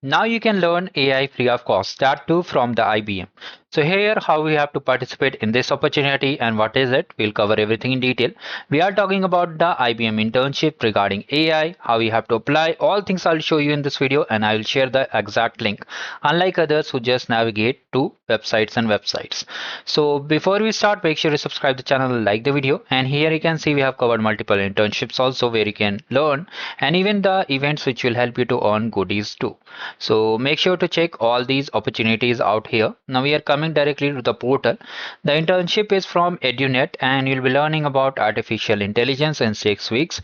Now you can learn AI free of cost, that too from the IBM. So here how we have to participate in this opportunity and what is it, we'll cover everything in detail. We are talking about the IBM internship regarding AI, how we have to apply, all things I'll show you in this video and I will share the exact link, unlike others who just navigate to websites and websites. So before we start, make sure to subscribe the channel, like the video, and here you can see we have covered multiple internships also where you can learn, and even the events which will help you to earn goodies too. So make sure to check all these opportunities out here. Now we are coming directly to the portal. The internship is from EduNet and you'll be learning about artificial intelligence in 6 weeks,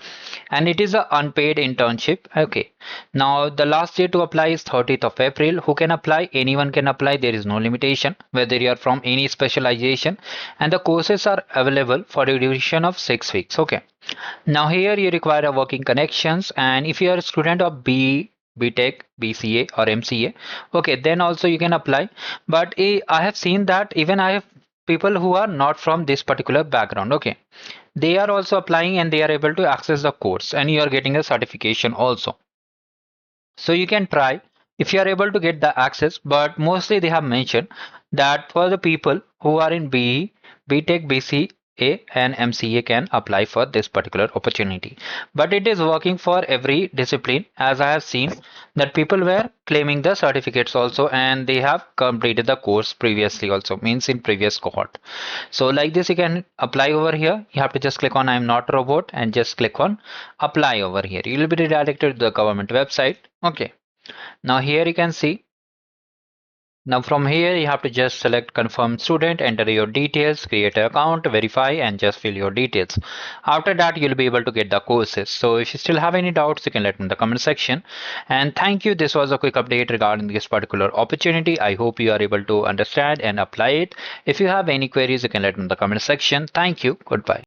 and it is an unpaid internship. Okay. Now the last day to apply is 30th of April. Who can apply? Anyone can apply. There is no limitation whether you are from any specialization, and the courses are available for a duration of 6 weeks. Okay. Now here you require a working connections, and if you are a student of BTech, BCA or MCA, okay, then also you can apply. But I have seen that even I have people who are not from this particular background, okay, they are also applying and they are able to access the course and you are getting a certification also. So you can try if you are able to get the access, but mostly they have mentioned that for the people who are in BE, BTech, BCA and MCA can apply for this particular opportunity. But it is working for every discipline, as I have seen that people were claiming the certificates also and they have completed the course previously also, means in previous cohort. So like this you can apply over here. You have to just click on I am not a robot and just click on apply over here. You will be redirected to the government website. Okay. Now here you can see. Now from here you have to just select confirm student, enter your details, create an account, verify and just fill your details. After that you'll be able to get the courses. So if you still have any doubts you can let me in the comment section. And thank you. This was a quick update regarding this particular opportunity. I hope you are able to understand and apply it. If you have any queries you can let me in the comment section. Thank you. Goodbye.